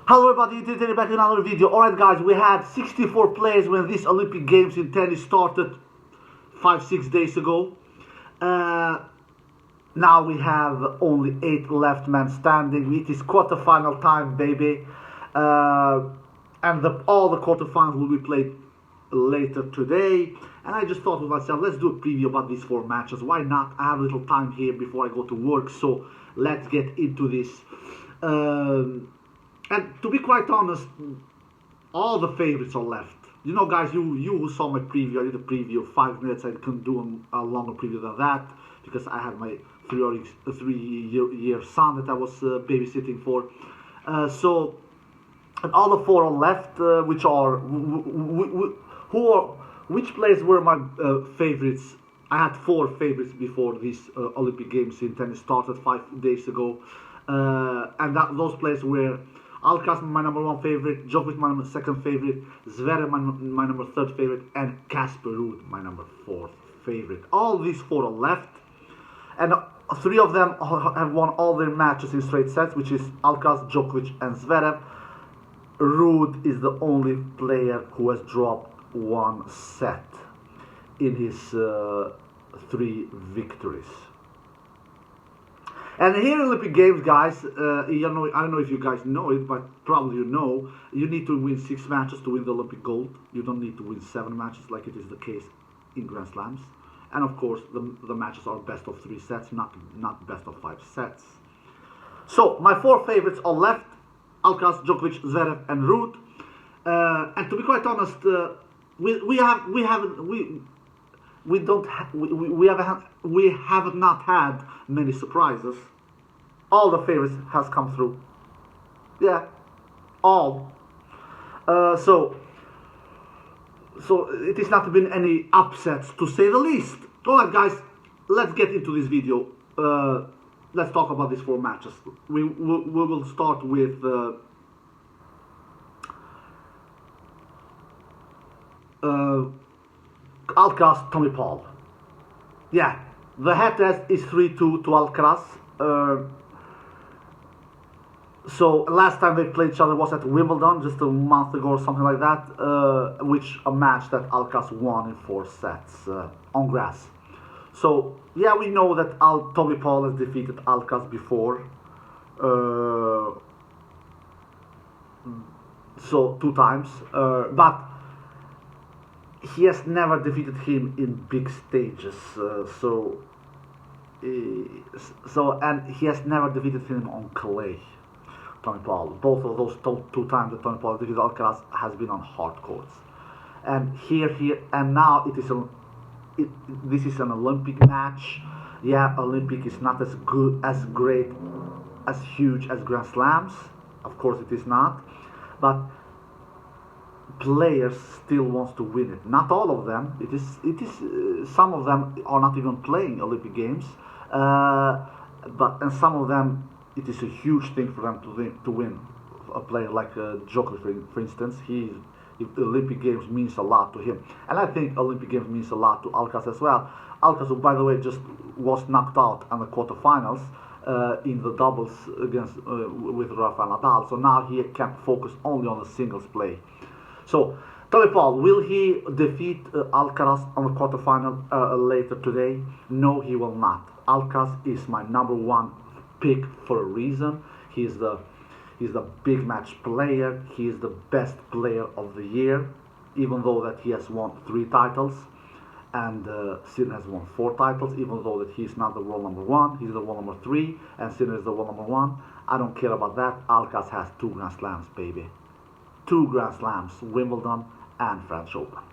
Hello everybody, today back in another video. Alright guys, we had 64 players when these Olympic Games in tennis started 5-6 days ago. Now we have only 8 left men standing. It is quarterfinal time, baby. And all the quarterfinals will be played later today. And I just thought to myself, let's do a preview about these 4 matches. Why not? I have a little time here before I go to work, so let's get into this. And to be quite honest, all the favorites are left. You know, guys, you who saw my preview, I did a preview of 5 minutes. I couldn't do a longer preview than that because I had my 3-year son that I was babysitting for. And all the 4 are left, which players were my favorites. I had 4 favorites before these Olympic Games in tennis started 5 days ago, and those players were Aljaz, my number 1 favorite, Djokovic, my number 2nd favorite, Zverev, my number 3rd favorite, and Casper, Ruud, my number 4th favorite. All these 4 are left, and 3 of them have won all their matches in straight sets, which is Aljaz, Djokovic, and Zverev. Ruud is the only player who has dropped 1 set in his 3 victories. And here in Olympic Games, guys, I don't know if you guys know it, but probably you know, you need to win 6 matches to win the Olympic gold. You don't need to win 7 matches like it is the case in Grand Slams. And of course, the matches are best of 3 sets, not best of 5 sets. So my 4 favorites are left: Aljaz, Djokovic, Zverev, and Ruud. And to be quite honest, we have not had many surprises. All the favorites has come through. Yeah, all. So it has not been any upsets, to say the least. Alright guys, let's get into this video. Let's talk about these 4 matches. We will start with Alcaraz, Tommy Paul. Yeah, the head test is 3-2 to Alcaraz. So last time they played each other was at Wimbledon, just a month ago or something like that, a match that Alcaraz won in 4 sets on grass. So yeah, we know that Tommy Paul has defeated Alcaraz before. So 2 times, but he has never defeated him in big stages. And he has never defeated him on clay. Tommy Paul. Both of those 2 times that Tommy Paul defeated Alcaraz has been on hard courts. And now this is an Olympic match. Yeah, Olympic is not as good, as great, as huge as Grand Slams. Of course, it is not. But players still wants to win it. Not all of them. It is. Some of them are not even playing Olympic Games. And some of them, it is a huge thing for them to win. A player like Djokovic, for instance, the Olympic Games means a lot to him, and I think Olympic Games means a lot to Aljaz as well. Aljaz, who, by the way, just was knocked out in the quarterfinals in the doubles against with Rafael Nadal, so now he can focus only on the singles play. So Tommy Paul, will he defeat Alcaraz on the quarterfinal later today? No, he will not. Alcaraz is my number 1 pick for a reason. He's the big match player. He is the best player of the year, even though that he has won 3 titles, and Sinner has won 4 titles, even though that he's not the world number 1. He's the world number 3, and Sinner is the world number 1. I don't care about that. Alcaraz has 2 Grand Slams, baby. 2 Grand Slams, Wimbledon and French Open.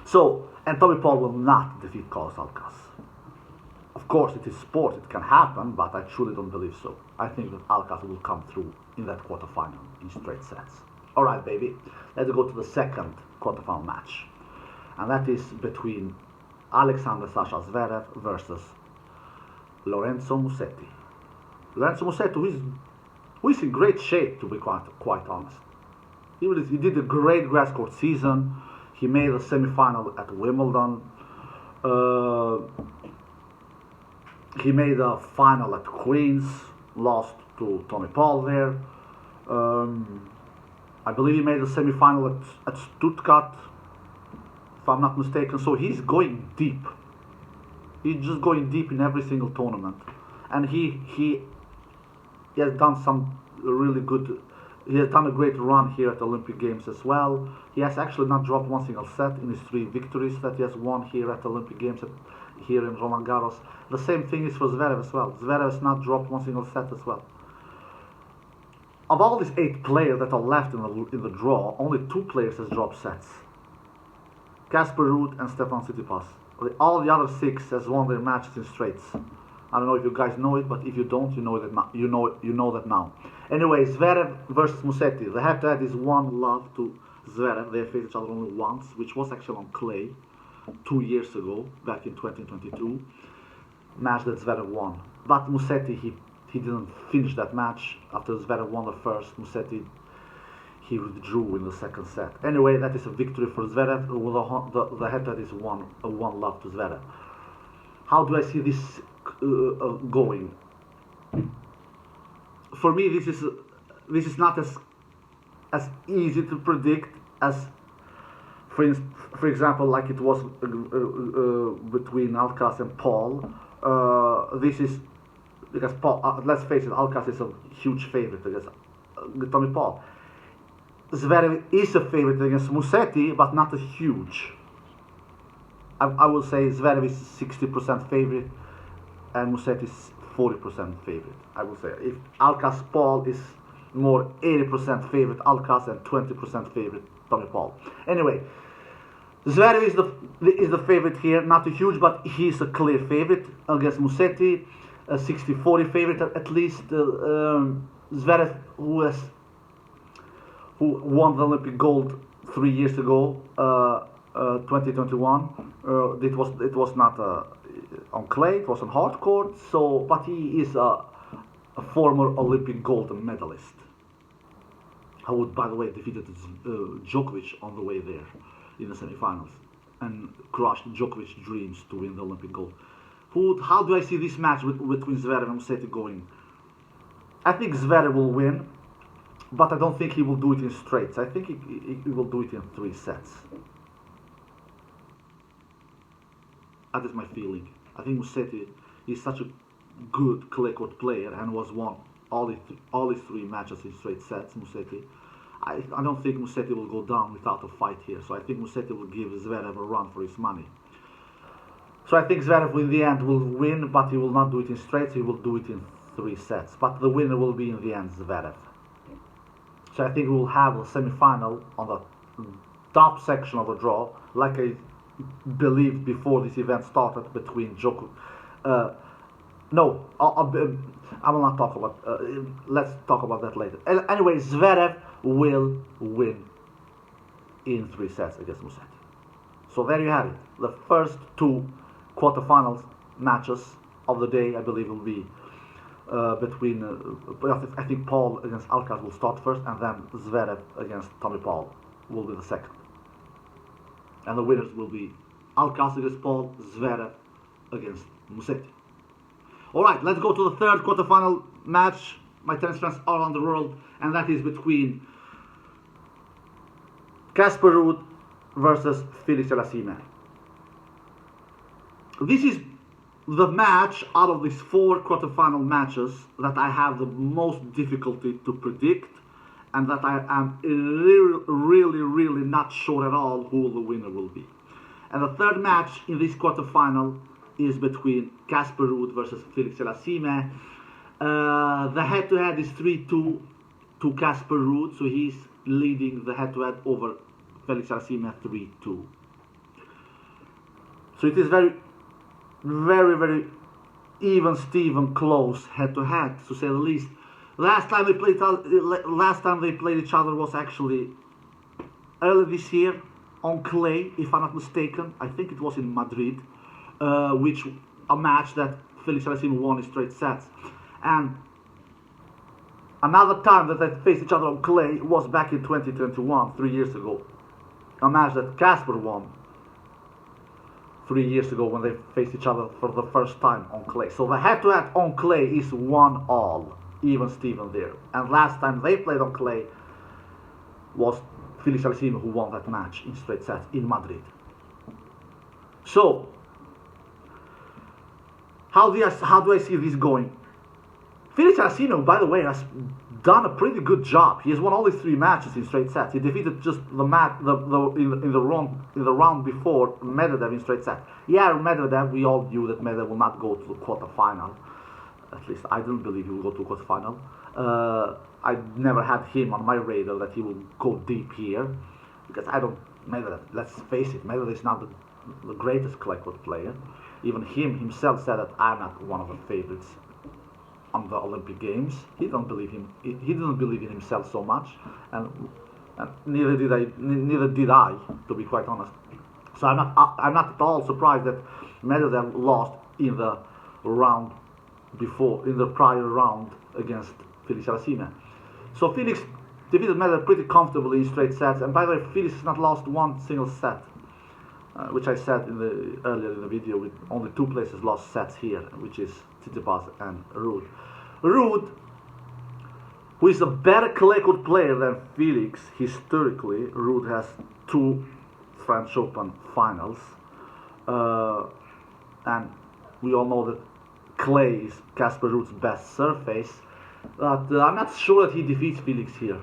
So, and Tommy Paul will not defeat Carlos Alcaraz. Of course, it is sport, it can happen, but I truly don't believe so. I think that Alcaraz will come through in that quarterfinal in straight sets. Alright, baby, let's go to the 2nd quarterfinal match. And that is between Alexander Sasha Zverev versus Lorenzo Musetti. Lorenzo Musetti, who is in great shape, to be quite honest. He did a great grass court season. He made a semi-final at Wimbledon. He made a final at Queens, lost to Tommy Paul there. I believe he made the semi-final at Stuttgart, if I'm not mistaken. So he's going deep. He's just going deep in every single tournament, and he has done some really good. He has done a great run here at the Olympic Games as well. He has actually not dropped one single set in his 3 victories that he has won here at the Olympic Games here in Roland Garros. The same thing is for Zverev as well. Zverev has not dropped one single set as well. Of all these 8 players that are left in the draw, only 2 players has dropped sets. Casper Ruud and Stefan Tsitsipas. All the other 6 has won their matches in straights. I don't know if you guys know it, but if you don't, you know that now. You know that now. Anyway, Zverev versus Musetti. The head-to-head is 1-love to Zverev. They faced each other only once, which was actually on clay 2 years ago, back in 2022. Match that Zverev won. But Musetti, he didn't finish that match. After Zverev won the first, Musetti, he withdrew in the second set. Anyway, that is a victory for Zverev. The head-to-head is 1-love to Zverev. How do I see this going? For me, this is not as easy to predict as, for example, like it was between Alcaraz and Paul. This is because Paul. Let's face it, Alcaraz is a huge favorite against Tommy Paul. Zverev is a favorite against Musetti, but not a huge. I will say Zverev is 60% favorite and Musetti is 40% favorite. I will say if Alcaraz Paul is more 80% favorite Alcaraz and 20% favorite Tommy Paul. Anyway, Zverev is the favorite here, not a huge, but he's a clear favorite against Musetti, a 60-40 favorite at least. Zverev, who won the Olympic gold 3 years ago, 2021. It was not on clay; it was on hard court. So, but he is a former Olympic gold medalist. Who, by the way, defeated Djokovic on the way there in the semifinals and crushed Djokovic's dreams to win the Olympic gold. How do I see this match between Zverev and Musetti going? I think Zverev will win, but I don't think he will do it in straights. I think he will do it in 3 sets. That is my feeling. I think Musetti is such a good clay court player and was won all his 3 matches in straight sets. Musetti, I don't think Musetti will go down without a fight here. So I think Musetti will give Zverev a run for his money. So I think Zverev in the end will win, but he will not do it in straights. He will do it in 3 sets. But the winner will be in the end Zverev. So I think we will have a semi-final on the top section of the draw, like I believed before this event started between Djokovic. No, I will not talk about. Let's talk about that later. Anyway, Zverev will win in 3 sets against Musetti. So there you have it. The first 2 quarterfinals matches of the day, I believe, will be between. I think Paul against Alcaraz will start first, and then Zverev against Tommy Paul will be the second. And the winners will be Alcaraz against Paul, Zverev against Musetti. Alright, let's go to the third quarterfinal match, my tennis friends all around the world, and that is between Casper Ruud versus Felix. This is the match out of these 4 quarterfinal matches that I have the most difficulty to predict, and that I am really not sure at all who the winner will be. And the third match in this quarterfinal is between Casper Ruud versus Felix. The head-to-head is 3-2 to Casper Ruud, so he's leading the head-to-head over Felix 3-2. So it is very even, Steven, close head-to-head, to say the least. Last time they played each other was actually early this year on clay, if I'm not mistaken. I think it was in Madrid, which a match that Felix won in straight sets. And another time that they faced each other on clay was back in 2021, 3 years ago. A match that Casper won 3 years ago when they faced each other for the first time on clay. So the head-to-head on clay is 1-all. even Steven there. And last time they played on clay was Felix who won that match in straight sets in Madrid. So, how do I see this going? Felix by the way, has done a pretty good job. He has won only 3 matches in straight sets. He defeated just in the round before Medvedev in straight sets. Yeah, Medvedev, we all knew that Medvedev will not go to the quarterfinal. At least I didn't believe he will go to the quarterfinal. I never had him on my radar that he will go deep here, because Medvedev, let's face it, Medvedev is not the greatest clay court player. Even himself said that I'm not one of the favorites on the Olympic Games. He didn't believe in himself so much, and neither did I, to be quite honest. So I'm not at all surprised that Medvedev lost in the prior round against Felix Saracima. So Felix defeated Medvedev pretty comfortably in straight sets, and by the way, Felix has not lost one single set, which I said earlier in the video, with only 2 places lost sets here, which is Tsitsipas and Ruud. Ruud, who is a better clay court player than Felix historically. Ruud has 2 French Open finals, and we all know that clay is Casper Ruud's best surface, but I'm not sure that he defeats Felix here.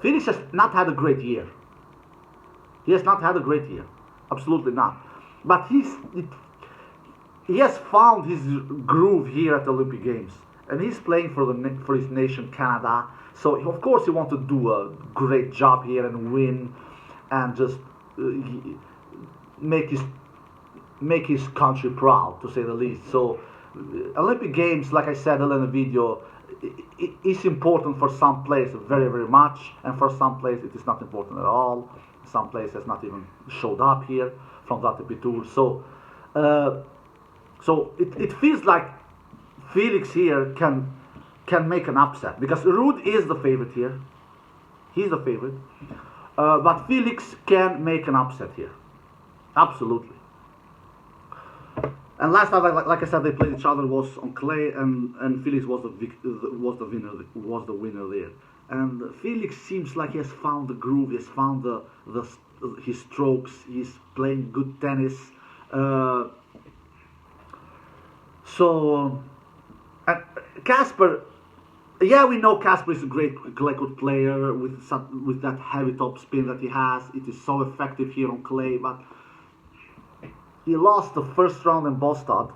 Felix has not had a great year. He has not had a great year, absolutely not. But he has found his groove here at the Olympic Games, and he's playing for his nation, Canada. So of course he wants to do a great job here and win, and just make his country proud, to say the least. So Olympic Games, like I said earlier in the video, is important for some players very, very much, and for some players it is not important at all. Some players has not even showed up here from the ATP Tour. So it feels like Felix here can make an upset, because Ruud is the favorite here. He's the favorite, but Felix can make an upset here, absolutely. And last time, like I said, they played each other was on clay, and Felix was the winner there. And Felix seems like he has found the groove, he has found his strokes, he's playing good tennis. And Casper, yeah, we know Casper is a great clay court player with that heavy top spin that he has. It is so effective here on clay, but he lost the first round in Bostad,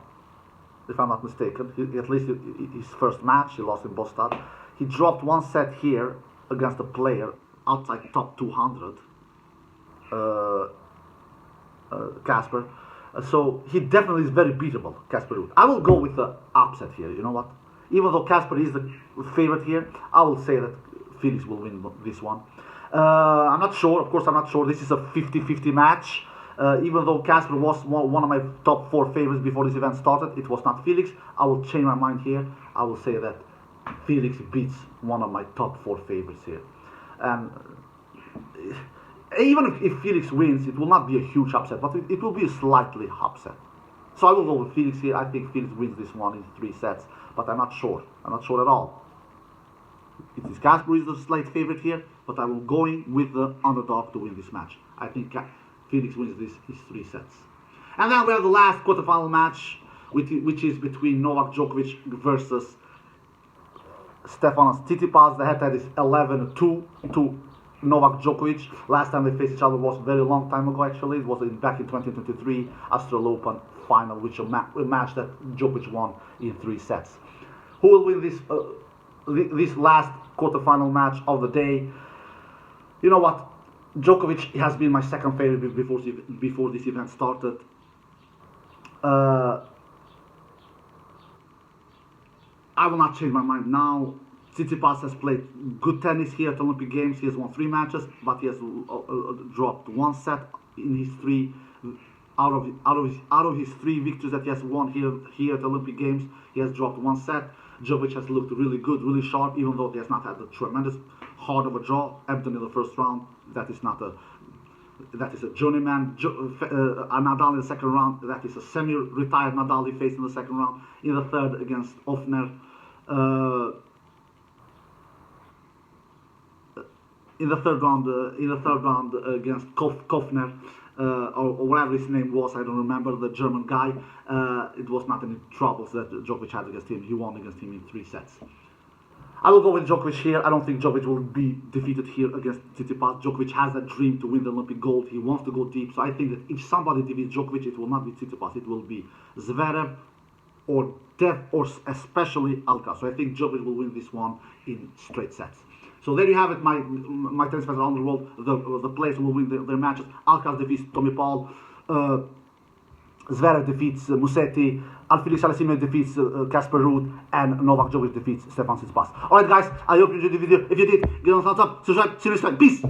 if I'm not mistaken. At least his first match he lost in Bostad. He dropped 1 set here against a player outside top 200, Casper. So he definitely is very beatable, Casper Ruud. I will go with the upset here, you know what? Even though Casper is the favorite here, I will say that Felix will win this one. I'm not sure, of course I'm not sure. This is a 50-50 match. Even though Casper was one of my top 4 favorites before this event started, it was not Felix. I will change my mind here. I will say that Felix beats one of my top 4 favorites here. And even if Felix wins, it will not be a huge upset, but it will be a slightly upset. So I will go with Felix here. I think Felix wins this one in 3 sets, but I'm not sure. I'm not sure at all. It is Casper who is the slight favorite here, but I will go in with the underdog to win this match. I think Felix wins this 3 sets. And then we have the last quarterfinal match, which is between Novak Djokovic versus Stefanos Tsitsipas. The head-to-head is 11-2 to Novak Djokovic. Last time they faced each other was a very long time ago, actually. It was back in 2023 Australian Open final, which a match that Djokovic won in 3 sets. Who will win this last quarterfinal match of the day? You know what? Djokovic has been my second favorite before this event started. I will not change my mind now. Tsitsipas has played good tennis here at the Olympic Games. He has won 3 matches, but he has dropped 1 set in his 3 out of his 3 victories that he has won here at the Olympic Games. He has dropped 1 set. Djokovic has looked really good, really sharp, even though he has not had a tremendous hard of a draw. Empton in the first round. That is a journeyman. Nadal in the second round. That is a semi-retired Nadal he faced in the second round. In the third against Ofner. Uh, in the third round, against Kofner, or whatever his name was, I don't remember, the German guy. It was not any troubles that Djokovic had against him. He won against him in 3 sets. I will go with Djokovic here. I don't think Djokovic will be defeated here against Tsitsipas. Djokovic has a dream to win the Olympic gold. He wants to go deep. So I think that if somebody defeats Djokovic, it will not be Tsitsipas. It will be Zverev or especially Alcaraz. So I think Djokovic will win this one in straight sets. So there you have it, my tennis fans around the world. The players who will win their matches. Alcaraz defeats Tommy Paul. Zverev defeats Musetti. Felix defeats Casper Ruud, and Novak Djokovic defeats Stefan Tsitsipas. Alright guys, I hope you enjoyed the video. If you did, give it a thumbs up, subscribe, see you next time. Peace!